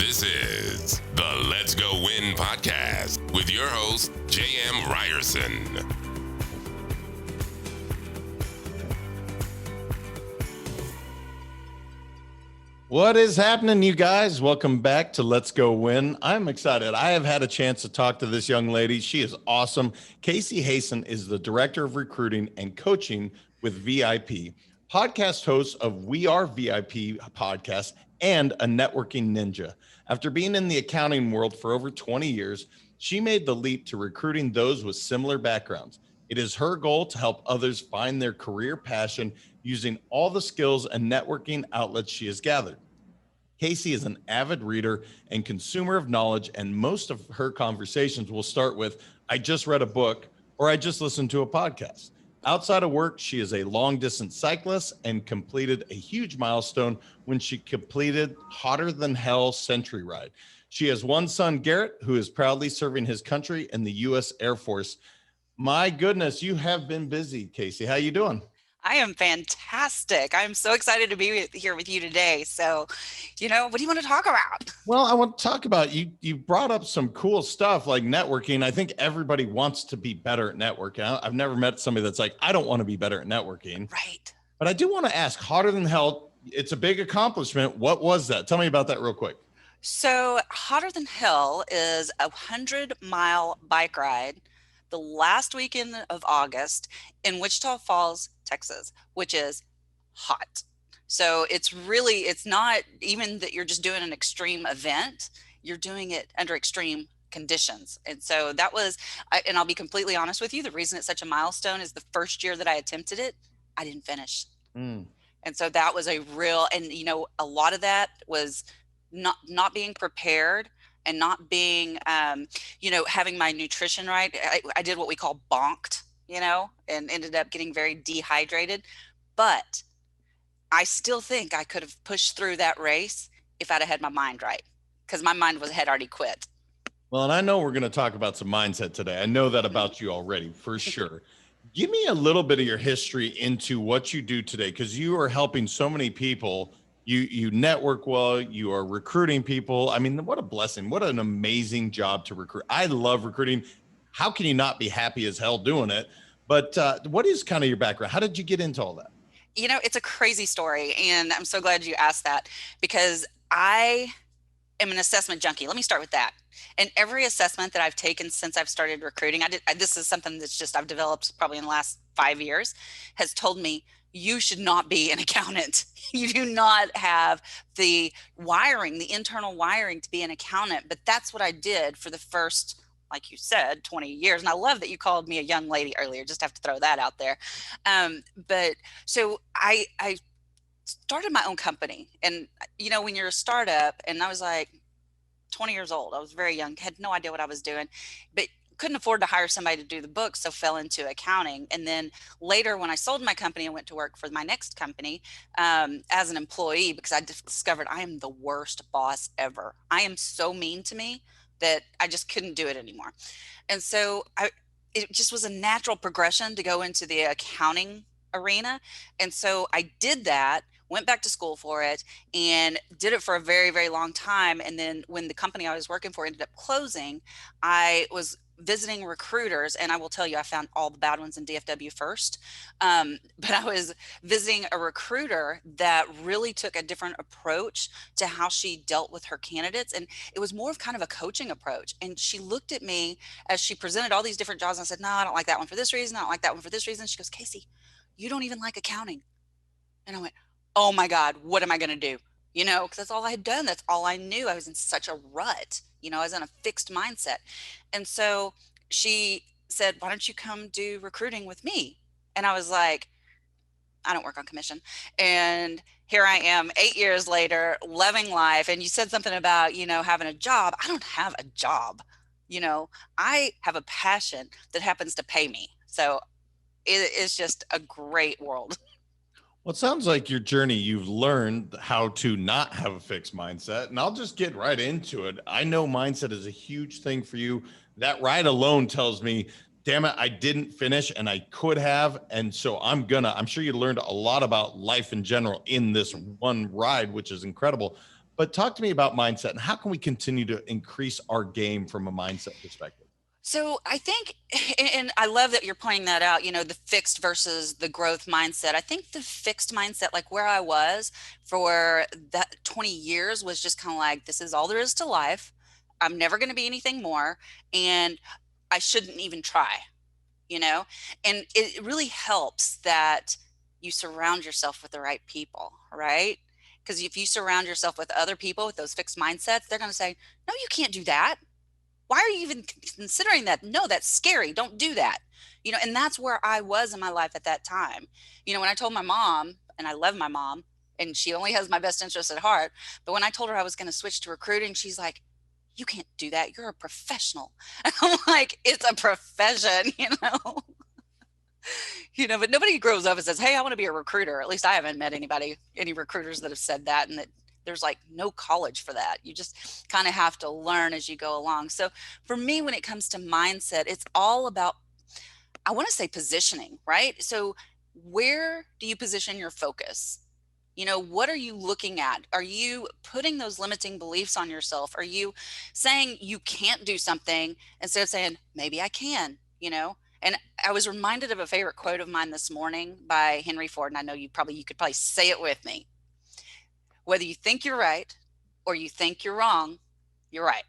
This is the Let's Go Win podcast with your host, J.M. Ryerson. What is happening, you guys? Welcome back to Let's Go Win. I'm excited. I have had a chance to talk to this young lady. She is awesome. Casey Hasten is the Director of Recruiting and Coaching with VIP, podcast host of We Are VIP podcast, and a networking ninja. After being in the accounting world for over 20 years, she made the leap to recruiting those with similar backgrounds. It is her goal to help others find their career passion using all the skills and networking outlets she has gathered. Casey is an avid reader and consumer of knowledge, and most of her conversations will start with, I just read a book, or I just listened to a podcast. Outside of work, she is a long-distance cyclist and completed a huge milestone when she completed Hotter Than Hell Century Ride. She has one son, Garrett, who is proudly serving his country in the U.S. Air Force. My goodness, you have been busy, Casey. How you doing? I am fantastic. I'm so excited to be here with you today. So, what do you want to talk about? Well, I want to talk about you brought up some cool stuff like networking. I think everybody wants to be better at networking. I've never met somebody that's like, I don't want to be better at networking. Right. But I do want to ask, Hotter Than Hell, it's a big accomplishment. What was that? Tell me about that real quick. So Hotter Than Hell is a 100-mile bike ride the last weekend of August in Wichita Falls, Texas, which is hot. So it's not even that you're just doing an extreme event, you're doing it under extreme conditions. And so that was, and I'll be completely honest with you, the reason it's such a milestone is the first year that I attempted it, I didn't finish. And so that was a real, and a lot of that was not being prepared and not being, having my nutrition right. I did what we call bonked, and ended up getting very dehydrated. But I still think I could have pushed through that race if I'd have had my mind right, because my mind had already quit. Well, and I know we're going to talk about some mindset today. I know that about you already, for sure. Give me a little bit of your history into what you do today, because you are helping so many people. You network well, you are recruiting people. I mean, what a blessing. What an amazing job to recruit. I love recruiting. How can you not be happy as hell doing it? But what is kind of your background? How did you get into all that? It's a crazy story. And I'm so glad you asked that, because I am an assessment junkie. Let me start with that. And every assessment that I've taken since I've started recruiting, this is something that's just I've developed probably in the last 5 years, has told me, you should not be an accountant. You do not have the internal wiring to be an accountant. But that's what I did for the first, like you said, 20 years. And I love that you called me a young lady earlier. Just have to throw that out there. But so I started my own company. And, when you're a startup, and I was like 20 years old, I was very young, had no idea what I was doing, but couldn't afford to hire somebody to do the books, so fell into accounting. And then later, when I sold my company, I went to work for my next company as an employee, because I discovered I am the worst boss ever. I am so mean to me that I just couldn't do it anymore. And so it just was a natural progression to go into the accounting arena. And so I did that, went back to school for it, and did it for a very, very long time. And then when the company I was working for ended up closing, I was visiting recruiters, and I will tell you, I found all the bad ones in DFW first. But I was visiting a recruiter that really took a different approach to how she dealt with her candidates. And it was more of kind of a coaching approach. And she looked at me as she presented all these different jobs, and I said, no, I don't like that one for this reason. I don't like that one for this reason. She goes, Casey, you don't even like accounting. And I went, oh my God, what am I going to do? Because that's all I had done. That's all I knew. I was in such a rut. I was in a fixed mindset. And so she said, why don't you come do recruiting with me? And I was like, I don't work on commission. And here I am 8 years later, loving life. And you said something about, having a job. I don't have a job. I have a passion that happens to pay me. So it is just a great world. Well, it sounds like your journey, you've learned how to not have a fixed mindset. And I'll just get right into it. I know mindset is a huge thing for you. That ride alone tells me, damn it, I didn't finish and I could have. And so I'm sure you learned a lot about life in general in this one ride, which is incredible. But talk to me about mindset and how can we continue to increase our game from a mindset perspective? So I think, and I love that you're pointing that out, the fixed versus the growth mindset. I think the fixed mindset, like where I was for that 20 years, was just kind of like, this is all there is to life. I'm never going to be anything more. And I shouldn't even try, and it really helps that you surround yourself with the right people, right? Because if you surround yourself with other people with those fixed mindsets, they're going to say, no, you can't do that. Why are you even considering that? No, that's scary. Don't do that. And that's where I was in my life at that time. When I told my mom, and I love my mom, and she only has my best interest at heart, but when I told her I was going to switch to recruiting, she's like, you can't do that. You're a professional. And I'm like, it's a profession, but nobody grows up and says, hey, I want to be a recruiter. At least I haven't met any recruiters that have said that, and that there's like no college for that. You just kind of have to learn as you go along. So for me, when it comes to mindset, it's all about, I want to say, positioning, right? So where do you position your focus? What are you looking at? Are you putting those limiting beliefs on yourself? Are you saying you can't do something instead of saying, maybe I can, And I was reminded of a favorite quote of mine this morning by Henry Ford. And I know you could probably say it with me. Whether you think you're right or you think you're wrong, you're right.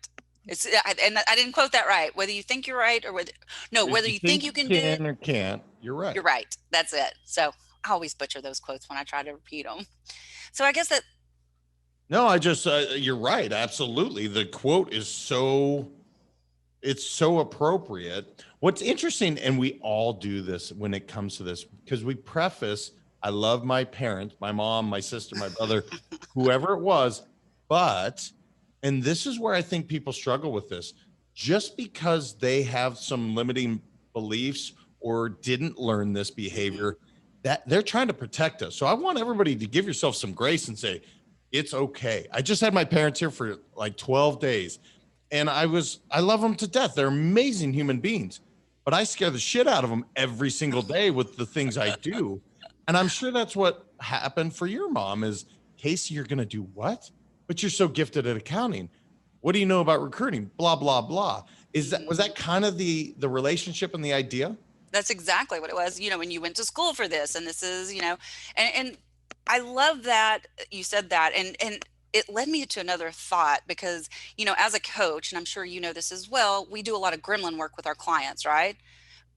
And I didn't quote that right. Whether you think you're right or whether you think you can do it or can't, you're right. You're right. That's it. So I always butcher those quotes when I try to repeat them. So I guess that. No, I just, you're right. Absolutely. The quote is it's so appropriate. What's interesting, and we all do this when it comes to this, because we preface, I love my parents, my mom, my sister, my brother, whoever it was, and this is where I think people struggle with this, just because they have some limiting beliefs or didn't learn this behavior, that they're trying to protect us. So I want everybody to give yourself some grace and say, it's okay. I just had my parents here for like 12 days and I love them to death. They're amazing human beings, but I scare the shit out of them every single day with the things I do. And I'm sure that's what happened for your mom is, Casey, you're going to do what? But you're so gifted at accounting. What do you know about recruiting? Blah, blah, blah. Was that kind of the relationship and the idea? That's exactly what it was, when you went to school for this, and this is, and I love that you said that. And it led me to another thought because, as a coach, and I'm sure you know this as well, we do a lot of gremlin work with our clients, right?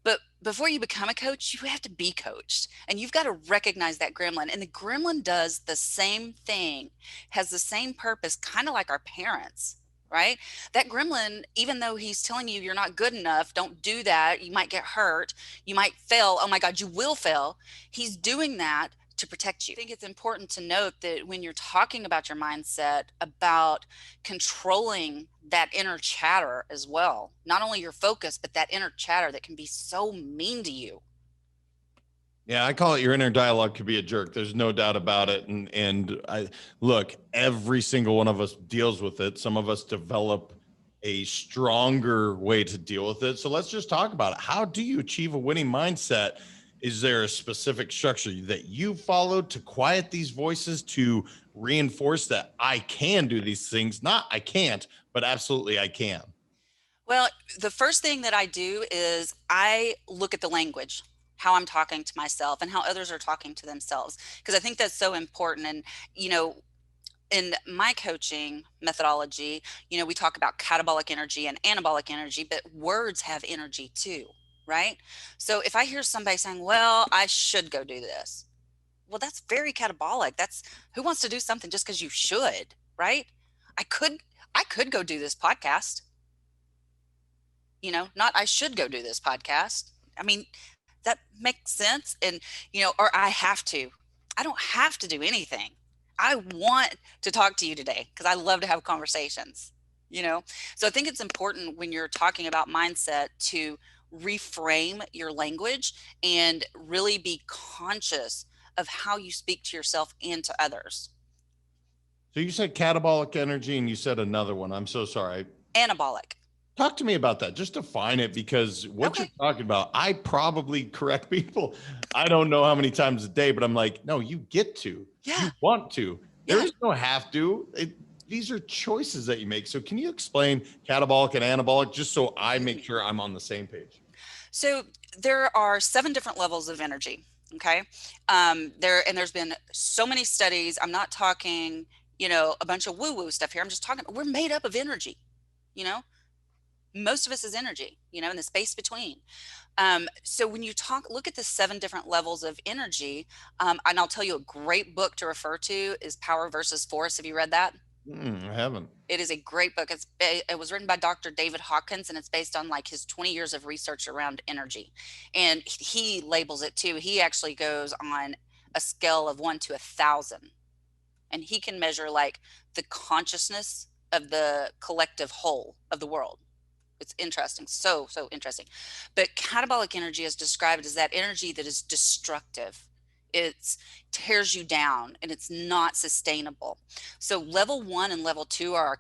But before you become a coach, you have to be coached, and you've got to recognize that gremlin. And the gremlin does the same thing, has the same purpose, kind of like our parents, right? That gremlin, even though he's telling you you're not good enough, don't do that, you might get hurt, you might fail. Oh my God, you will fail. He's doing that to protect you. I think it's important to note that when you're talking about your mindset, about controlling that inner chatter as well, not only your focus, but that inner chatter that can be so mean to you. Yeah, I call it your inner dialogue could be a jerk. There's no doubt about it. And I look, every single one of us deals with it. Some of us develop a stronger way to deal with it. So let's just talk about it. How do you achieve a winning mindset? Is there a specific structure that you followed to quiet these voices, to reinforce that I can do these things? Not I can't, but absolutely I can. Well, the first thing that I do is I look at the language, how I'm talking to myself and how others are talking to themselves, because I think that's so important. And, in my coaching methodology, we talk about catabolic energy and anabolic energy, but words have energy too, right? So if I hear somebody saying, well, I should go do this, well, that's very catabolic. That's who wants to do something just because you should, right? I could go do this podcast, not I should go do this podcast. I mean, that makes sense. And, or I have to. I don't have to do anything. I want to talk to you today because I love to have conversations, So I think it's important when you're talking about mindset to reframe your language and really be conscious of how you speak to yourself and to others. So you said catabolic energy and you said another one. I'm so sorry. Anabolic. Talk to me about that. Just define it, because what you're talking about, I probably correct people. I don't know how many times a day, but I'm like, no, you get to. Yeah. You want to. There is no have to. these are choices that you make. So can you explain catabolic and anabolic just so I make sure I'm on the same page? So there are 7 different levels of energy. Okay. There's been so many studies. I'm not talking, a bunch of woo-woo stuff here. I'm just talking, we're made up of energy, you know, most of us is energy, in the space between. So when you look at the 7 different levels of energy, and I'll tell you a great book to refer to is Power versus Force. Have you read that? I haven't. It is a great book. It was written by Dr. David Hawkins, and it's based on like his 20 years of research around energy. And he labels it too. He actually goes on a scale of 1 to 1,000, and he can measure like the consciousness of the collective whole of the world. It's interesting. So interesting. But catabolic energy is described as that energy that is destructive. It tears you down and it's not sustainable. So level 1 and level 2 are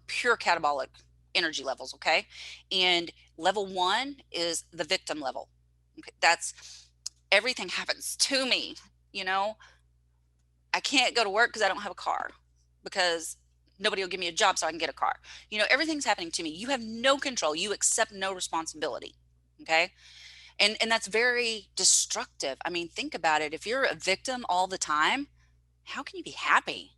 pure catabolic energy levels. Okay. And level 1 is the victim level. Okay. That's everything happens to me. I can't go to work because I don't have a car, because nobody will give me a job so I can get a car. Everything's happening to me. You have no control. You accept no responsibility. Okay. And that's very destructive. I mean, think about it. If you're a victim all the time, how can you be happy?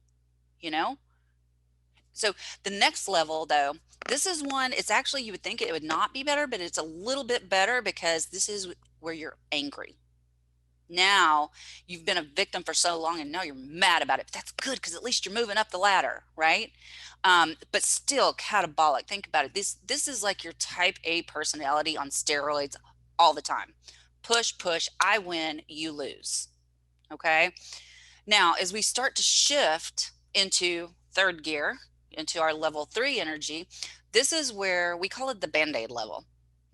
So the next level though, this is one, it's actually, you would think it would not be better, but it's a little bit better because this is where you're angry. Now you've been a victim for so long and now you're mad about it. But that's good because at least you're moving up the ladder, right? But still catabolic. Think about it. This is like your type A personality on steroids all the time. Push, I win, you lose. Okay. Now, as we start to shift into third gear, into our level 3 energy, this is where we call it the Band-Aid level.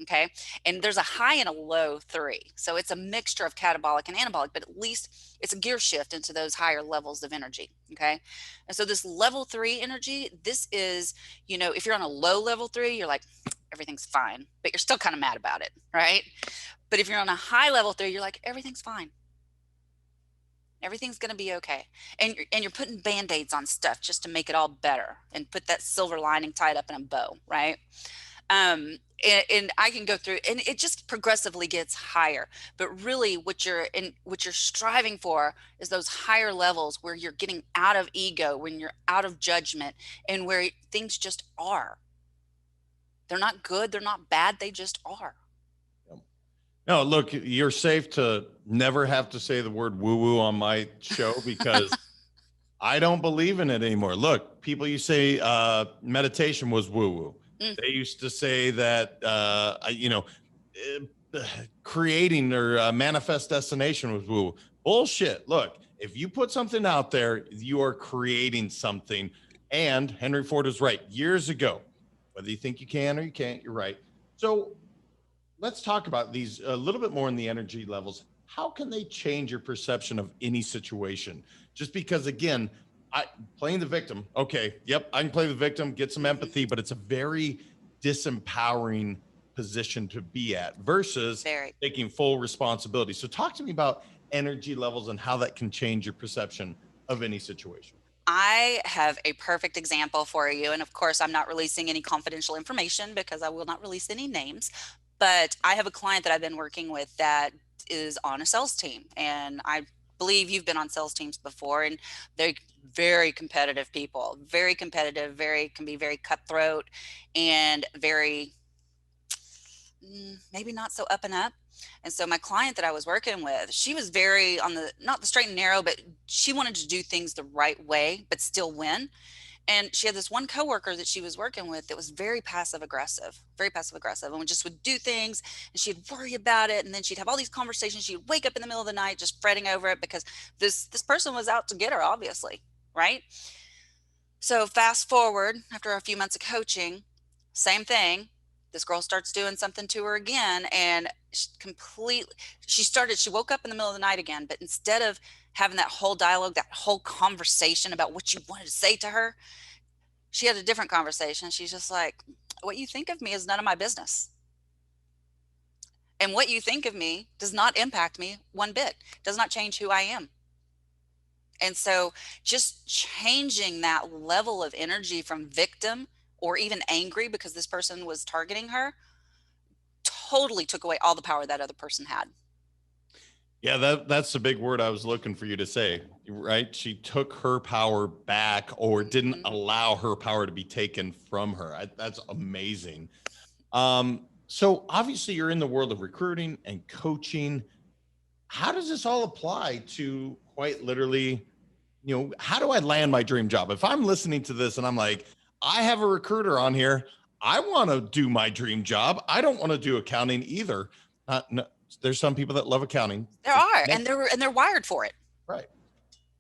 Okay. And there's a high and a low 3. So it's a mixture of catabolic and anabolic, but at least it's a gear shift into those higher levels of energy. Okay. And so this level 3 energy, this is, if you're on a low level 3, you're like, everything's fine, but you're still kind of mad about it. Right. But if you're on a high level 3, you're like, everything's fine. Everything's going to be okay. And you're putting Band-Aids on stuff just to make it all better and put that silver lining tied up in a bow. Right. And I can go through, and it just progressively gets higher. But really, what you're striving for is those higher levels where you're getting out of ego, when you're out of judgment, and where things just are. They're not good, they're not bad, they just are. No, look, you're safe to never have to say the word woo-woo on my show because I don't believe in it anymore. Look, people, you say meditation was woo-woo. They used to say that, creating or manifest destination was woo. Bullshit. Look, if you put something out there, you are creating something. And Henry Ford was right years ago. Whether you think you can or you can't, you're right. So let's talk about these a little bit more in the energy levels. How can they change your perception of any situation? Just because, again, playing the victim. Okay. Yep. I can play the victim, get some empathy, but it's a very disempowering position to be at versus taking full responsibility. So talk to me about energy levels and how that can change your perception of any situation. I have a perfect example for you. And of course, I'm not releasing any confidential information because I will not release any names. But I have a client that I've been working with that is on a sales team. And I believe you've been on sales teams before, and they're very competitive people, very competitive, can be very cutthroat and very, maybe not so up and up. And so my client that I was working with, she was very on not the straight and narrow, but she wanted to do things the right way, but still win. And she had this one coworker that she was working with that was very passive aggressive, and just would do things and she'd worry about it. And then she'd have all these conversations. She'd wake up in the middle of the night just fretting over it because this person was out to get her, obviously. Right. So fast forward after a few months of coaching, same thing. This girl starts doing something to her again, and she woke up in the middle of the night again, but instead of having that whole dialogue, that whole conversation about what you wanted to say to her, she had a different conversation. She's just like, what you think of me is none of my business. And what you think of me does not impact me one bit, does not change who I am. And so just changing that level of energy from victim or even angry because this person was targeting her totally took away all the power that other person had. Yeah, that's the big word I was looking for you to say, right? She took her power back or didn't Mhm. allow her power to be taken from her. That's amazing. So obviously you're in the world of recruiting and coaching. How does this all apply to quite literally, how do I land my dream job? If I'm listening to this and I'm like, I have a recruiter on here, I want to do my dream job. I don't want to do accounting either. No, there's some people that love accounting. There are, and they're wired for it. Right.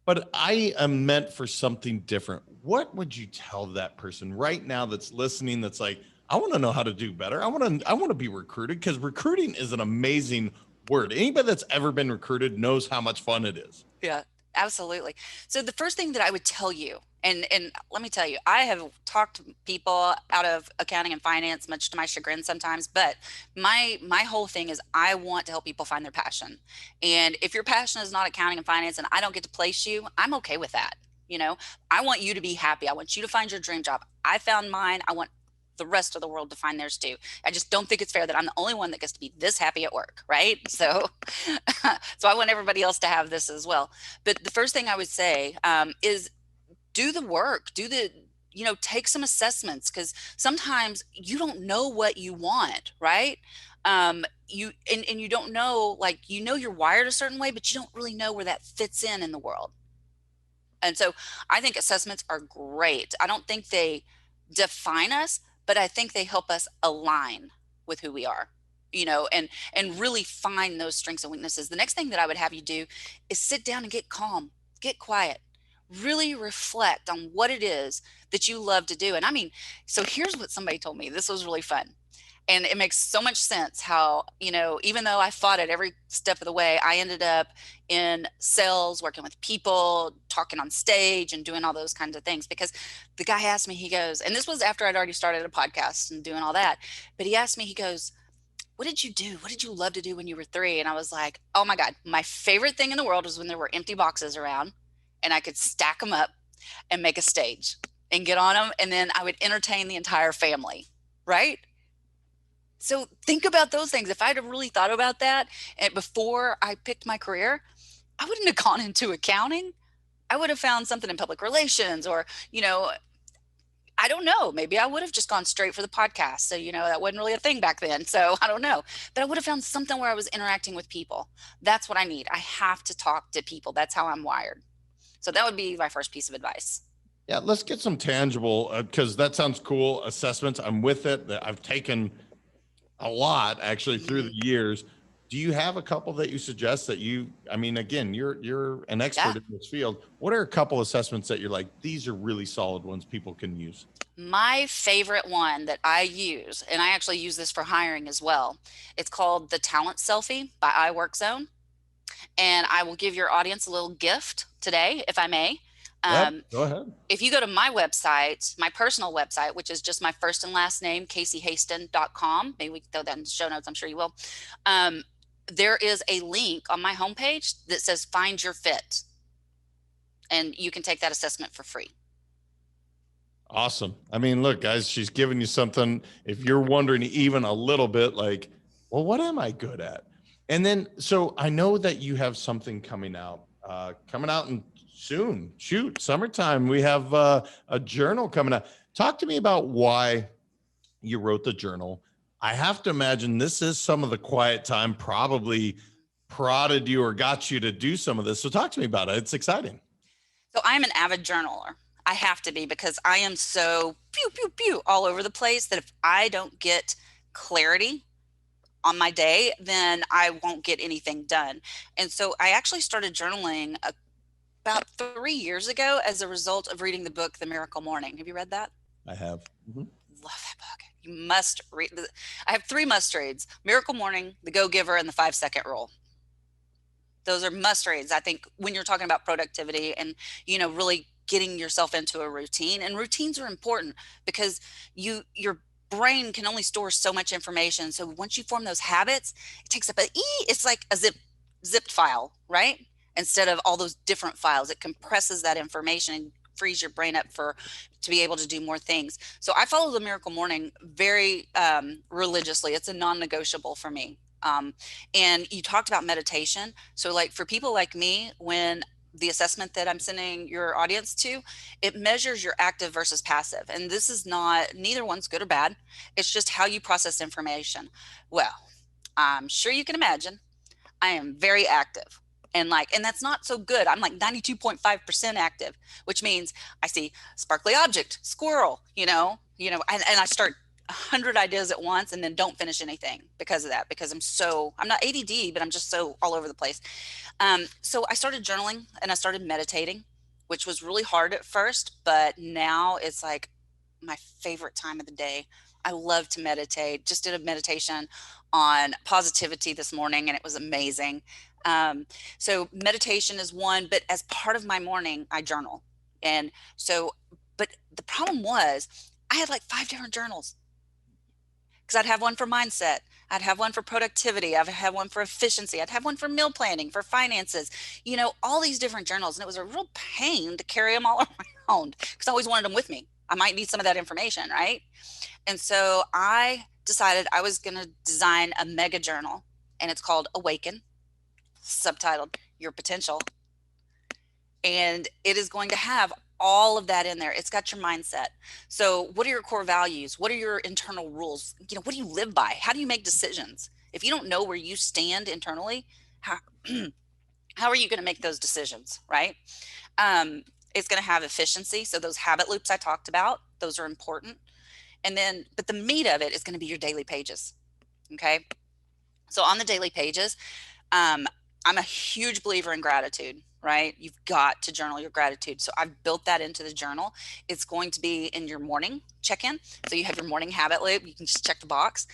But I am meant for something different. What would you tell that person right now that's listening that's like, I want to know how to do better. I want to be recruited because recruiting is an amazing word. Anybody that's ever been recruited knows how much fun it is. Yeah, absolutely. So the first thing that I would tell you, and let me tell you, I have talked people out of accounting and finance, much to my chagrin sometimes, but my whole thing is I want to help people find their passion. And if your passion is not accounting and finance and I don't get to place you, I'm okay with that. You know, I want you to be happy. I want you to find your dream job. I found mine. I want the rest of the world to find theirs too. I just don't think it's fair that I'm the only one that gets to be this happy at work, right? So, so I want everybody else to have this as well. But the first thing I would say is do the work, take some assessments because sometimes you don't know what you want, right? And you don't know, like, you're wired a certain way, but you don't really know where that fits in the world. And so I think assessments are great. I don't think they define us, but I think they help us align with who we are, and really find those strengths and weaknesses. The next thing that I would have you do is sit down and get calm, get quiet, really reflect on what it is that you love to do. And I mean, so here's what somebody told me. This was really fun. And it makes so much sense how, even though I fought it every step of the way, I ended up in sales, working with people, talking on stage, and doing all those kinds of things. Because the guy asked me, he goes, and this was after I'd already started a podcast and doing all that, but he asked me, he goes, what did you do? What did you love to do when you were 3? And I was like, oh my God, my favorite thing in the world was when there were empty boxes around and I could stack them up and make a stage and get on them. And then I would entertain the entire family, right? So think about those things. If I'd have really thought about that and before I picked my career, I wouldn't have gone into accounting. I would have found something in public relations or, I don't know. Maybe I would have just gone straight for the podcast. So, that wasn't really a thing back then. So I don't know. But I would have found something where I was interacting with people. That's what I need. I have to talk to people. That's how I'm wired. So that would be my first piece of advice. Yeah, let's get some tangible because that sounds cool. Assessments, I'm with it. I've taken a lot actually through the years. Do you have a couple that you suggest that I mean, again, you're an expert in this field. What are a couple assessments that you're like, these are really solid ones people can use? My favorite one that I use, and I actually use this for hiring as well, it's called the Talent Selfie by iWorkZone. And I will give your audience a little gift today, if I may. Go ahead. If you go to my website, my personal website, which is just my first and last name, CaseyHasten.com, maybe we can throw that in the show notes, I'm sure you will. There is a link on my homepage that says Find Your Fit. And you can take that assessment for free. Awesome. I mean, look, guys, she's giving you something. If you're wondering even a little bit like, well, what am I good at? And then, so I know that you have something coming out in soon. Shoot, summertime. We have a journal coming out. Talk to me about why you wrote the journal. I have to imagine this is some of the quiet time probably prodded you or got you to do some of this. So talk to me about it. It's exciting. So I'm an avid journaler. I have to be because I am so pew, pew, pew all over the place that if I don't get clarity on my day, then I won't get anything done. And so I actually started journaling about 3 years ago as a result of reading the book, The Miracle Morning. Have you read that? I have. Love that book. You must read. I have 3 must reads: Miracle Morning, The Go Giver, and The 5-Second Rule. Those are must reads. I think when you're talking about productivity and, really getting yourself into a routine, and routines are important because your brain can only store so much information. So once you form those habits, it takes up it's like a zipped file, right? instead of all those different files. It compresses that information and frees your brain up to be able to do more things. So I follow the Miracle Morning very religiously. It's a non-negotiable for me. And you talked about meditation. So like for people like me, when the assessment that I'm sending your audience to, it measures your active versus passive. And this is not, neither one's good or bad. It's just how you process information. Well, I'm sure you can imagine I am very active. And that's not so good. I'm like 92.5% active, which means I see sparkly object, squirrel, and I start 100 ideas at once and then don't finish anything because of that, because I'm not ADD, but I'm just so all over the place. So I started journaling and I started meditating, which was really hard at first, but now it's like my favorite time of the day. I love to meditate. Just did a meditation on positivity this morning and it was amazing. So meditation is one, but as part of my morning, I journal. And so, but the problem was I had like 5 different journals, because I'd have one for mindset. I'd have one for productivity. I'd have one for efficiency. I'd have one for meal planning, for finances, all these different journals. And it was a real pain to carry them all around because I always wanted them with me. I might need some of that information, right? And so I decided I was going to design a mega journal, and it's called Awaken, subtitled Your Potential. And it is going to have all of that in there. It's got your mindset. So what are your core values? What are your internal rules? What do you live by? How do you make decisions? If you don't know where you stand internally, how are you going to make those decisions, right? It's going to have efficiency. So those habit loops I talked about, those are important. And then, but the meat of it is going to be your daily pages. Okay. So on the daily pages, I'm a huge believer in gratitude, right? You've got to journal your gratitude. So I've built that into the journal. It's going to be in your morning check-in. So you have your morning habit loop. You can just check the box.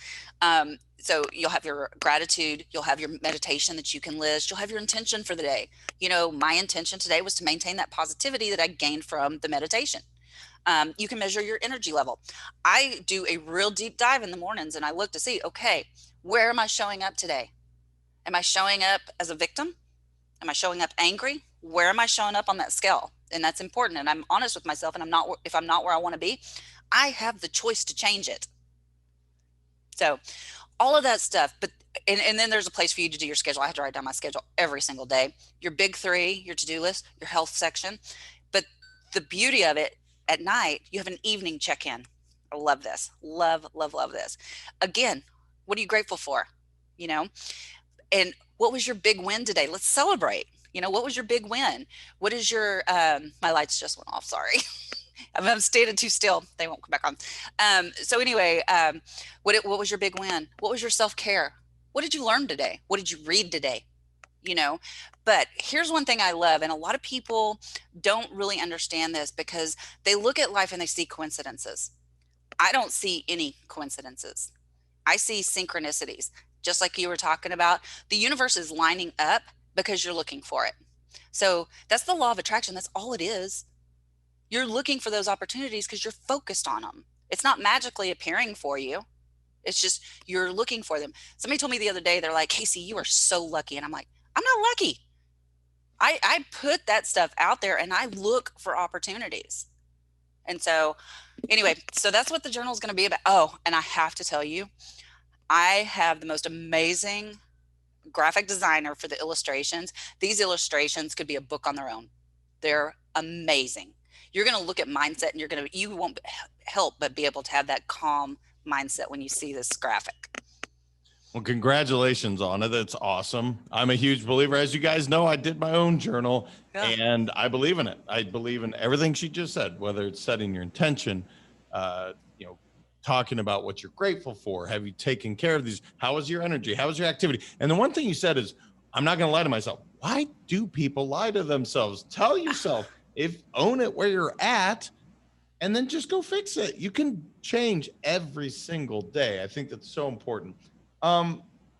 So you'll have your gratitude. You'll have your meditation that you can list. You'll have your intention for the day. My intention today was to maintain that positivity that I gained from the meditation. You can measure your energy level. I do a real deep dive in the mornings and I look to see, okay, where am I showing up today? Am I showing up as a victim? Am I showing up angry? Where am I showing up on that scale? And that's important. And I'm honest with myself. And if I'm not where I want to be, I have the choice to change it. So all of that stuff, and then there's a place for you to do your schedule. I have to write down my schedule every single day. Your big 3, your to-do list, your health section. But the beauty of it, at night, you have an evening check-in. I love this. Love, love, love this. Again, what are you grateful for? And what was your big win today? Let's celebrate. What was your big win? What is your, my lights just went off, sorry. I'm standing too still. They won't come back on. So anyway, what was your big win? What was your self-care? What did you learn today? What did you read today? But here's one thing I love. And a lot of people don't really understand this because they look at life and they see coincidences. I don't see any coincidences. I see synchronicities. Just like you were talking about, the universe is lining up because you're looking for it. So that's the law of attraction. That's all it is. You're looking for those opportunities because you're focused on them. It's not magically appearing for you. It's just you're looking for them. Somebody told me the other day, they're like, Casey, you are so lucky. And I'm like, I'm not lucky. I put that stuff out there and I look for opportunities. And so anyway, so that's what the journal is going to be about. Oh, and I have to tell you, I have the most amazing graphic designer for the illustrations. These illustrations could be a book on their own. They're amazing. You're going to look at mindset and you won't help but be able to have that calm mindset when you see this graphic. Well, congratulations on it. That's awesome. I'm a huge believer. As you guys know, I did my own journal and I believe in it. I believe in everything she just said, whether it's setting your intention, talking about what you're grateful for. Have you taken care of these? How is your energy? How is your activity? And the one thing you said is, I'm not going to lie to myself. Why do people lie to themselves? Tell yourself, own it where you're at, and then just go fix it. You can change every single day. I think that's so important.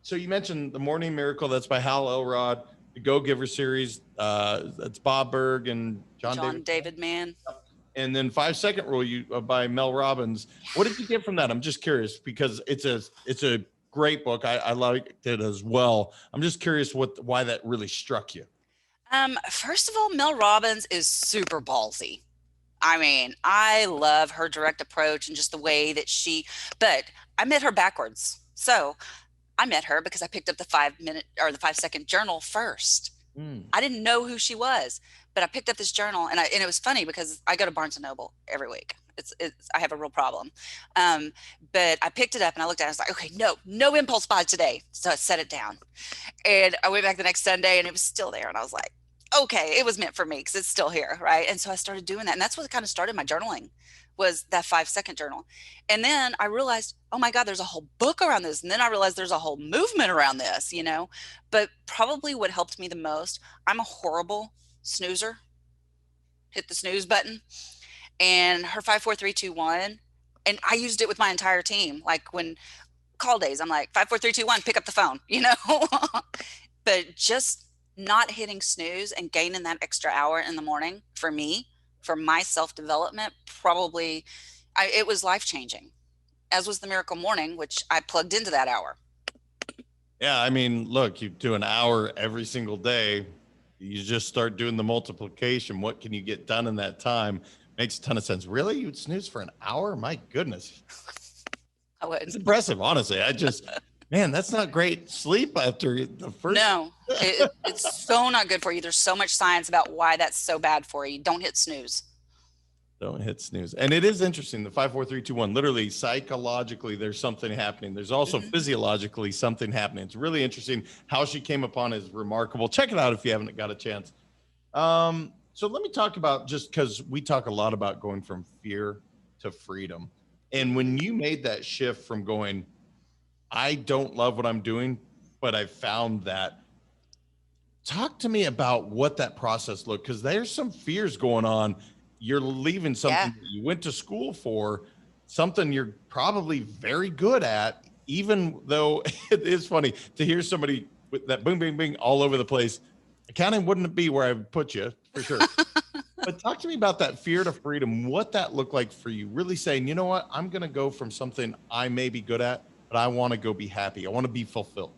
So you mentioned the Morning Miracle. That's by Hal Elrod. The Go Giver series. That's Bob Berg and John David Mann. And then 5 Second Rule by Mel Robbins. What did you get from that? I'm just curious because it's a great book. I liked it as well. I'm just curious why that really struck you. First of all, Mel Robbins is super ballsy. I mean, I love her direct approach and just the way that but I met her backwards. So I met her because I picked up the 5 minute or the 5 second journal first. Mm. I didn't know who she was, but I picked up this journal and it was funny because I go to Barnes and Noble every week. I have a real problem. Um, but I picked it up and I looked at it. I was like, okay, no impulse buys today. So I set it down and I went back the next Sunday and it was still there. And I was like, okay, it was meant for me because it's still here. Right. And so I started doing that. And that's what kind of started my journaling was that 5 second journal. And then I realized, oh my God, there's a whole book around this. And then I realized there's a whole movement around this, but probably what helped me the most, I'm a horrible snoozer, hit the snooze button, and her 5 4 3 2 1. And I used it with my entire team. Like when call days, I'm like 5 4 3 2 1, pick up the phone, but just not hitting snooze and gaining that extra hour in the morning for me, for my self-development, probably it was life-changing, as was the Miracle Morning, which I plugged into that hour. Yeah, I mean, look, you do an hour every single day. You just start doing the multiplication. What can you get done in that time? Makes a ton of sense. Really? You'd snooze for an hour? My goodness. I would. It's impressive, honestly. Man, that's not great sleep after the first. No, it's so not good for you. There's so much science about why that's so bad for you. Don't hit snooze. Don't hit snooze. And it is interesting. The 5 4 3 2 1, literally psychologically, there's something happening. There's also physiologically something happening. It's really interesting. How she came upon is remarkable. Check it out if you haven't got a chance. So let me talk about, just because we talk a lot about going from fear to freedom. And when you made that shift from going, I don't love what I'm doing, but I found that, talk to me about what that process looked, because there's some fears going on. You're leaving something that you went to school for, something you're probably very good at, even though it is funny to hear somebody with that boom, bing, bing all over the place. Accounting wouldn't be where I would put you for sure. But talk to me about that fear to freedom, what that looked like for you, really saying, you know what, I'm going to go from something I may be good at, but I want to go be happy. I want to be fulfilled.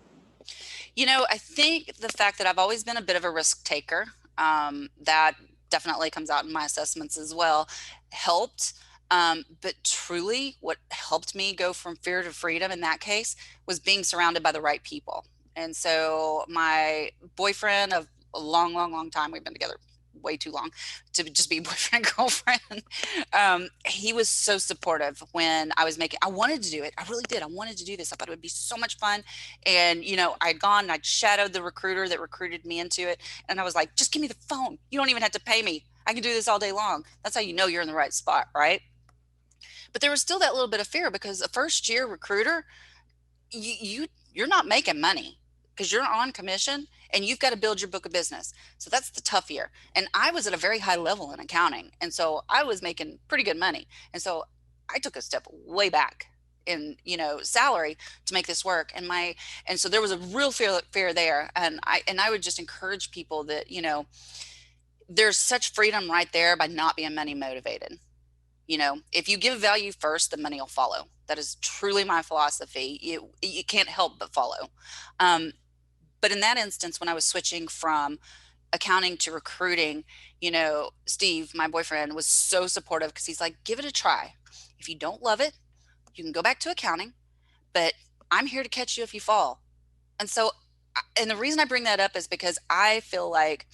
I think the fact that I've always been a bit of a risk taker, that definitely comes out in my assessments as well, helped. But truly what helped me go from fear to freedom in that case was being surrounded by the right people. And so my boyfriend of a long, long, long time, we've been together way too long to just be boyfriend and girlfriend. He was so supportive when I wanted to do it. I really did. I wanted to do this. I thought it would be so much fun. And, I'd gone and I'd shadowed the recruiter that recruited me into it. And I was like, just give me the phone. You don't even have to pay me. I can do this all day long. That's how you know you're in the right spot, right? But there was still that little bit of fear because a first year recruiter, you're not making money because you're on commission and you've got to build your book of business. So that's the tough year. And I was at a very high level in accounting. And so I was making pretty good money. And so I took a step way back in, salary to make this work. And so there was a real fear there. And I would just encourage people that, there's such freedom right there by not being money motivated. If you give value first, the money will follow. That is truly my philosophy. You can't help but follow. But in that instance, when I was switching from accounting to recruiting, Steve, my boyfriend, was so supportive because he's like, give it a try. If you don't love it, you can go back to accounting, but I'm here to catch you if you fall. And the reason I bring that up is because I feel like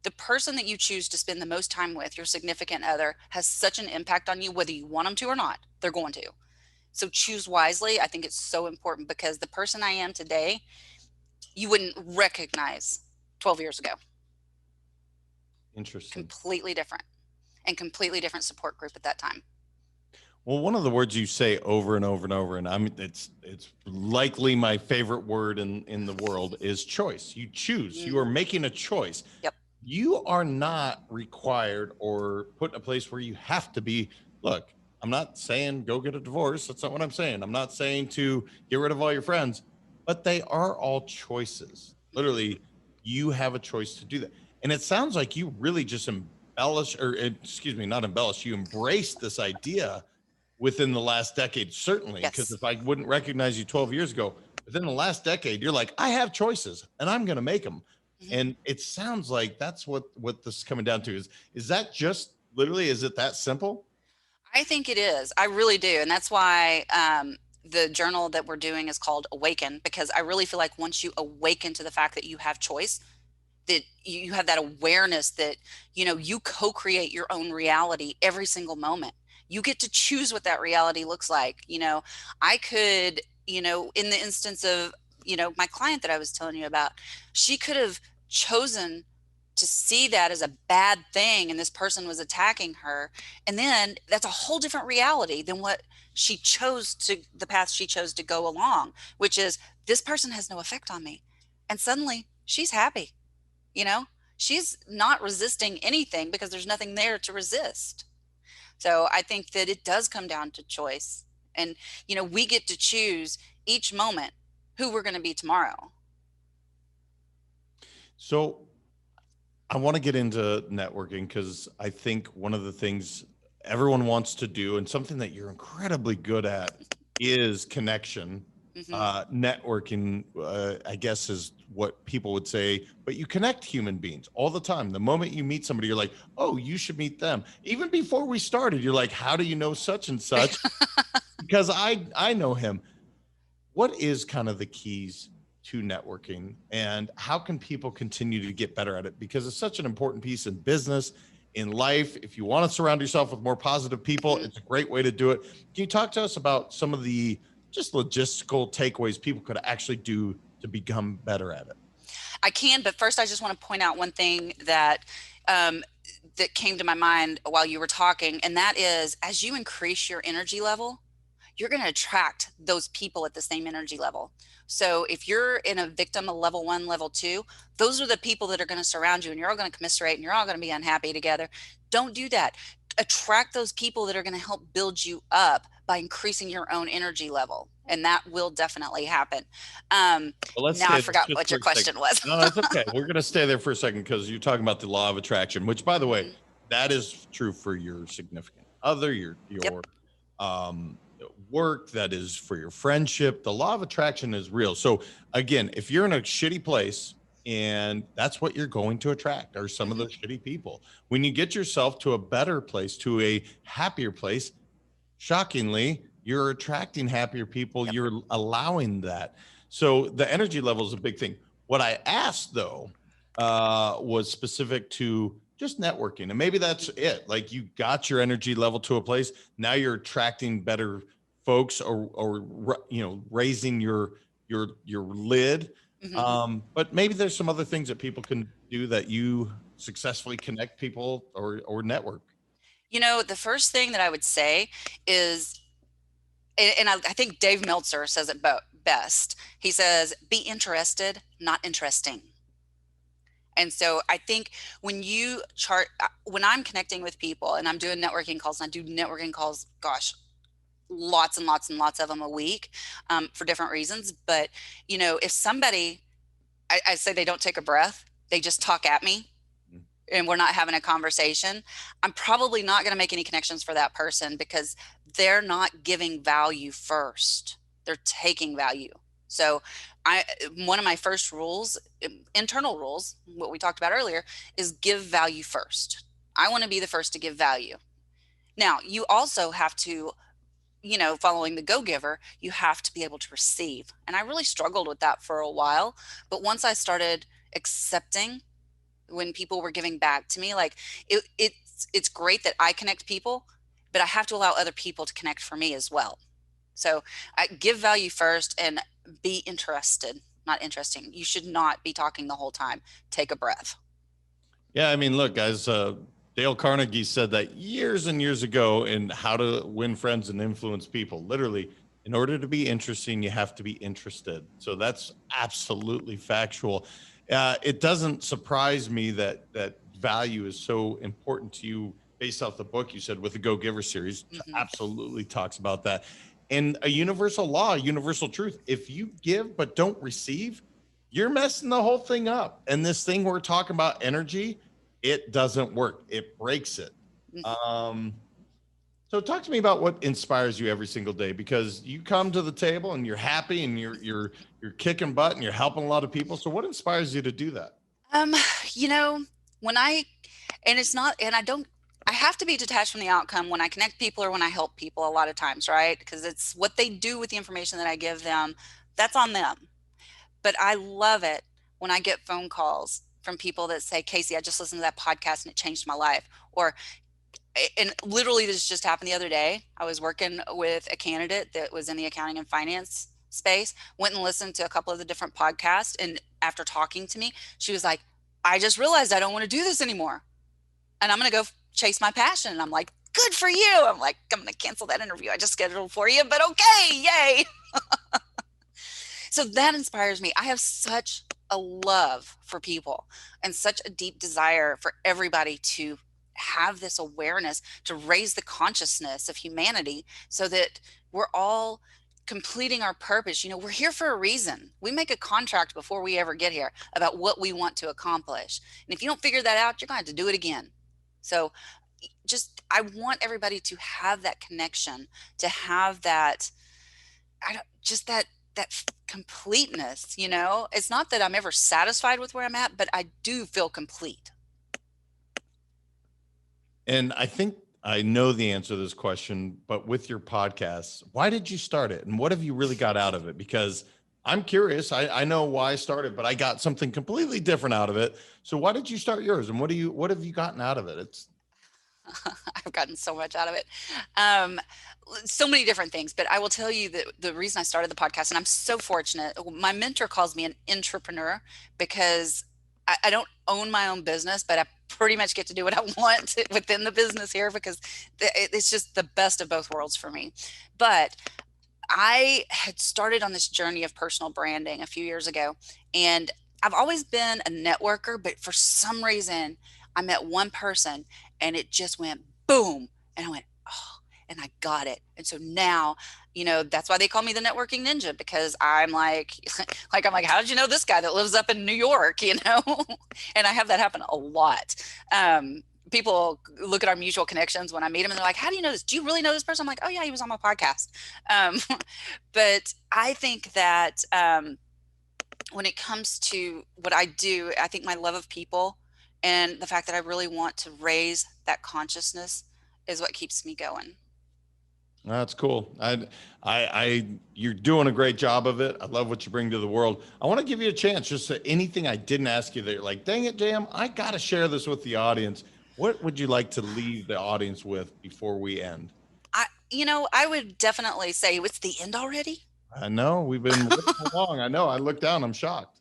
the person that you choose to spend the most time with, your significant other, has such an impact on you, whether you want them to or not. They're going to. So choose wisely. I think it's so important because the person I am today, you wouldn't recognize 12 years ago. Interesting. Completely different support group at that time. Well, one of the words you say over and over and over, and it's likely my favorite word in the world, is choice. You choose. You are making a choice. Yep. You are not required or put in a place where you have to be. Look, I'm not saying go get a divorce. That's not what I'm saying. I'm not saying to get rid of all your friends, but they are all choices. Literally, you have a choice to do that. And it sounds like you really just you embraced this idea within the last decade, certainly, because if I wouldn't recognize you 12 years ago, within the last decade, you're like, I have choices and I'm going to make them. Mhm. And it sounds like that's what this is coming down to. Is that just literally, is it that simple? I think it is. I really do. And that's why the journal that we're doing is called Awaken, because I really feel like once you awaken to the fact that you have choice, that you have that awareness that, you co-create your own reality every single moment. You get to choose what that reality looks like. I could, in the instance of, my client that I was telling you about, she could have chosen to see that as a bad thing and this person was attacking her, and then that's a whole different reality than what she chose to the path she chose to go along, which is this person has no effect on me, and suddenly she's happy. you know she's not resisting anything because there's nothing there to resist. So I think that it does come down to choice, and we get to choose each moment who we're going to be tomorrow. So I want to get into networking because I think one of the things everyone wants to do and something that you're incredibly good at is connection. Hmm. Networking, I guess, is what people would say, but you connect human beings all the time. The moment you meet somebody, you're like, oh, you should meet them. Even before we started, you're like, how do you know such and such? Because I know him. What is kind of the keys to networking, and how can people continue to get better at it? Because it's such an important piece in business, in life. If you want to surround yourself with more positive people, Hmm. it's a great way to do it. Can you talk to us about some of the just logistical takeaways people could actually do to become better at it? I can, but first I just want to point out one thing um, that came to my mind while you were talking, and that is, as you increase your energy level, you're going to attract those people at the same energy level. So if you're in a victim of level 1, level 2, those are the people that are going to surround you, and you're all going to commiserate and you're all going to be unhappy together. Don't do that. Attract those people that are going to help build you up by increasing your own energy level. And that will definitely happen. Well, let's Now I stay there forgot just what for your a second. question was. No, that's okay. We're going to stay there for a second because you're talking about the law of attraction, which, by the way, Mhm. that is true for your significant other, Yep. your um, work, that is for your friendship. The law of attraction is real. So, again, if you're in a shitty place, and that's what you're going to attract, are some of Hmm. those shitty people. When you get yourself to a better place, to a happier place, shockingly, you're attracting happier people. Yep. You're allowing that. So the energy level is a big thing. What I asked though was specific to just networking, and maybe that's it. Like you got your energy level to a place. Now you're attracting better folks, or raising your lid. Hmm. But maybe there's some other things that people can do that you successfully connect people or network. The first thing that I would say is, and I think Dave Meltzer says it best. He says, be interested, not interesting. And so I think when I'm connecting with people and I'm doing networking calls, and I do networking calls, gosh, lots and lots and lots of them a week, for different reasons. But, if somebody, I say they don't take a breath, they just talk at me, and we're not having a conversation, I'm probably not going to make any connections for that person because they're not giving value first. They're taking value. So I one of my first rules, internal rules, what we talked about earlier, is give value first. I want to be the first to give value. Now, you also have to, following the go giver, you have to be able to receive. And I really struggled with that for a while. But once I started accepting when people were giving back to me, like it's great that I connect people, but I have to allow other people to connect for me as well. So I give value first and be interested, not interesting. You should not be talking the whole time. Take a breath. Yeah, I mean, look, guys, Dale Carnegie said that years and years ago in How to Win Friends and Influence People. Literally, in order to be interesting, you have to be interested. So that's absolutely factual. It doesn't surprise me that value is so important to you based off the book you said with the Go Giver series. Hmm. Absolutely talks about that. And a universal law, a universal truth. If you give but don't receive, you're messing the whole thing up. And this thing we're talking about, energy, it doesn't work. It breaks it. Um, so talk to me about what inspires you every single day, because you come to the table and you're happy and you're kicking butt and you're helping a lot of people. So what inspires you to do that? Um, you know, when I, and it's not, and I don't, I have to be detached from the outcome when I connect people or when I help people a lot of times, right? Because it's what they do with the information that I give them, that's on them. But I love it when I get phone calls from people that say, Casey, I just listened to that podcast and it changed my life. Or, and literally this just happened the other day. I was working with a candidate that was in the accounting and finance space, went and listened to a couple of the different podcasts. And after talking to me, she was like, I just realized I don't want to do this anymore. And I'm going to go chase my passion. And I'm like, good for you. I'm like, I'm going to cancel that interview I just scheduled for you, but okay, yay. So that inspires me. I have such a love for people and such a deep desire for everybody to have this awareness, to raise the consciousness of humanity so that we're all completing our purpose. We're here for a reason. We make a contract before we ever get here about what we want to accomplish. And if you don't figure that out, you're going to have to do it again. So I want everybody to have that connection, to have that, I don't, just that completeness. It's not that I'm ever satisfied with where I'm at, but I do feel complete. And I think I know the answer to this question, but with your podcast, why did you start it? And what have you really got out of it? Because I'm curious. I know why I started, but I got something completely different out of it. So why did you start yours? And what have you gotten out of it? I've gotten so much out of it. So many different things, but I will tell you that the reason I started the podcast, and I'm so fortunate, my mentor calls me an entrepreneur because I don't own my own business, but I pretty much get to do what I want within the business here because it's just the best of both worlds for me. But I had started on this journey of personal branding a few years ago, and I've always been a networker, but for some reason, I met one person and it just went boom. And I went, oh, and I got it. And so now, that's why they call me the networking ninja, because I'm like, I'm like, how did you know this guy that lives up in New York, And I have that happen a lot. People look at our mutual connections when I meet them and they're like, how do you know this? Do you really know this person? I'm like, oh yeah, he was on my podcast. But I think that, when it comes to what I do, I think my love of people and the fact that I really want to raise that consciousness is what keeps me going. That's cool. You're doing a great job of it. I love what you bring to the world. I want to give you a chance. Just anything I didn't ask you that you're like, dang it, Jam, I got to share this with the audience. What would you like to leave the audience with before we end? I would definitely say it's the end already. I know we've been long. I know. I look down. I'm shocked.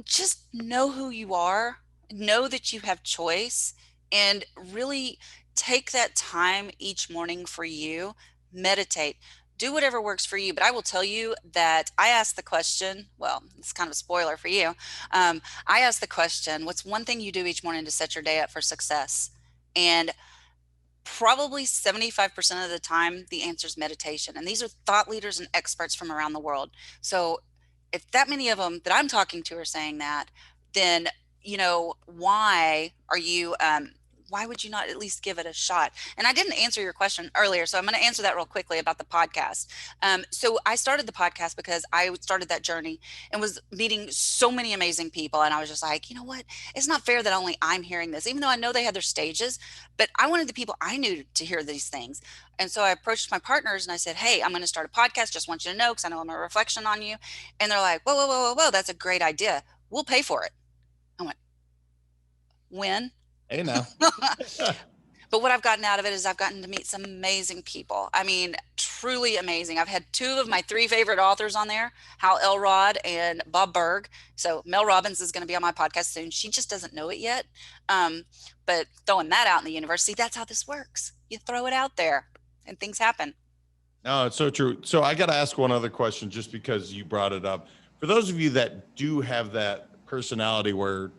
Just know who you are, know that you have choice, and really take that time each morning for you. Meditate, do whatever works for you. But I will tell you that I asked the question, well, it's kind of a spoiler for you. I asked the question, what's one thing you do each morning to set your day up for success? And probably 75% of the time, the answer is meditation. And these are thought leaders and experts from around the world. So if that many of them that I'm talking to are saying that, then, why would you not at least give it a shot? And I didn't answer your question earlier, so I'm going to answer that real quickly about the podcast. So I started the podcast because I started that journey and was meeting so many amazing people. And I was just like, you know what? It's not fair that only I'm hearing this, even though I know they had their stages, but I wanted the people I knew to hear these things. And so I approached my partners and I said, hey, I'm going to start a podcast. Just want you to know, because I know I'm a reflection on you. And they're like, whoa, whoa, whoa, whoa, whoa. That's a great idea. We'll pay for it. I went, when? Hey, now. But what I've gotten out of it is I've gotten to meet some amazing people. I mean, truly amazing. I've had two of my three favorite authors on there, Hal Elrod and Bob Berg. So Mel Robbins is going to be on my podcast soon. She just doesn't know it yet. But throwing that out in the university, that's how this works. You throw it out there and things happen. No, it's so true. So I got to ask one other question just because you brought it up. For those of you that do have that personality where,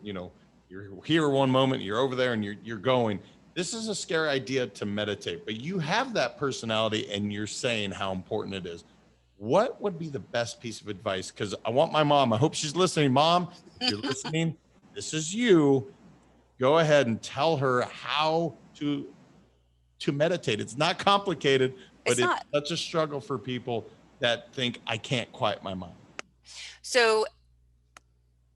you're here one moment, you're over there and you're going, this is a scary idea to meditate, but you have that personality and you're saying how important it is. What would be the best piece of advice? Because I want my mom, I hope she's listening. Mom, if you're listening, this is you. Go ahead and tell her how to meditate. It's not complicated, but it's such a struggle for people that think I can't quiet my mind. So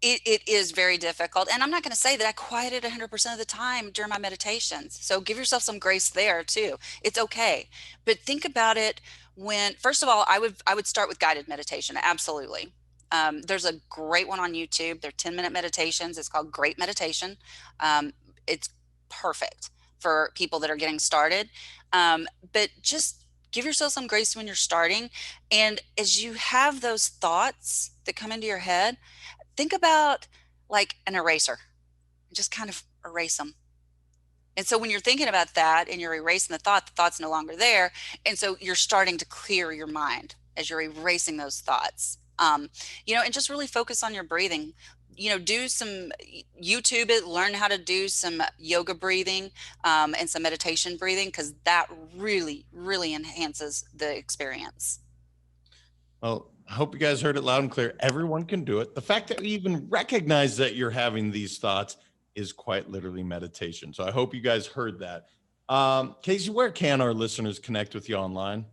It is very difficult. And I'm not going to say that I quiet it 100% of the time during my meditations. So give yourself some grace there too. It's okay. But think about it when, first of all, I would start with guided meditation. Absolutely. There's a great one on YouTube. They're 10-minute meditations. It's called Great Meditation. It's perfect for people that are getting started. But just give yourself some grace when you're starting. And as you have those thoughts that come into your head, think about like an eraser. Just kind of erase them. And so when you're thinking about that and you're erasing the thought's no longer there. And so you're starting to clear your mind as you're erasing those thoughts. And just really focus on your breathing. Do some YouTube it, learn how to do some yoga breathing and some meditation breathing, because that really, really enhances the experience. Well, I hope you guys heard it loud and clear. Everyone can do it. The fact that you even recognize that you're having these thoughts is quite literally meditation. So I hope you guys heard that. Casey, where can our listeners connect with you online?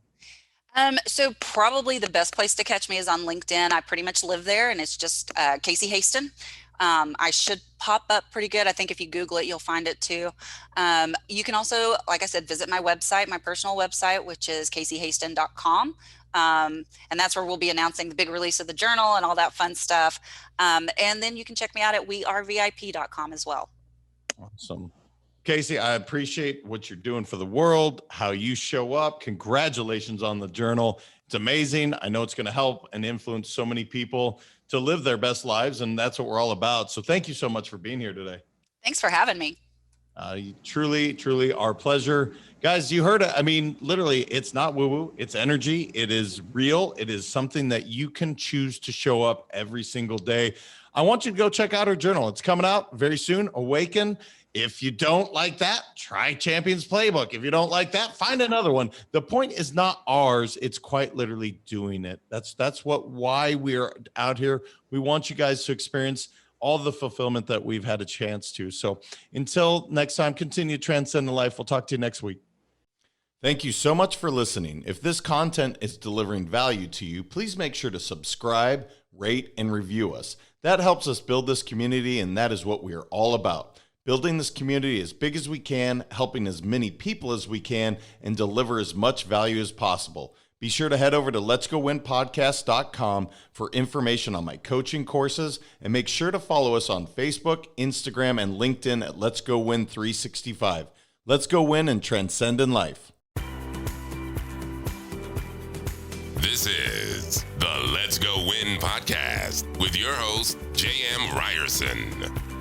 So probably the best place to catch me is on LinkedIn. I pretty much live there, and it's just Casey Hasten. I should pop up pretty good. I think if you Google it, you'll find it too. You can also, like I said, visit my website, my personal website, which is caseyhasten.com. And that's where we'll be announcing the big release of the journal and all that fun stuff. And then you can check me out at wearevip.com as well. Awesome. Casey, I appreciate what you're doing for the world, how you show up. Congratulations on the journal. It's amazing. I know it's going to help and influence so many people to live their best lives, and that's what we're all about. So thank you so much for being here today. Thanks for having me. Truly, truly our pleasure. Guys, you heard it. I mean, literally, it's not woo-woo. It's energy. It is real. It is something that you can choose to show up every single day. I want you to go check out her journal. It's coming out very soon. Awaken. If you don't like that, try Champion's Playbook. If you don't like that, find another one. The point is not ours. It's quite literally doing it. That's why we're out here. We want you guys to experience all the fulfillment that we've had a chance to. So until next time, continue transcending life. We'll talk to you next week. Thank you so much for listening. If this content is delivering value to you, please make sure to subscribe, rate, and review us. That helps us build this community, and that is what we are all about. Building this community as big as we can, helping as many people as we can, and deliver as much value as possible. Be sure to head over to letsgowinpodcast.com for information on my coaching courses, and make sure to follow us on Facebook, Instagram, and LinkedIn at Let's Go Win 365. Let's go win and transcend in life. This is the Let's Go Win podcast with your host, J.M. Ryerson.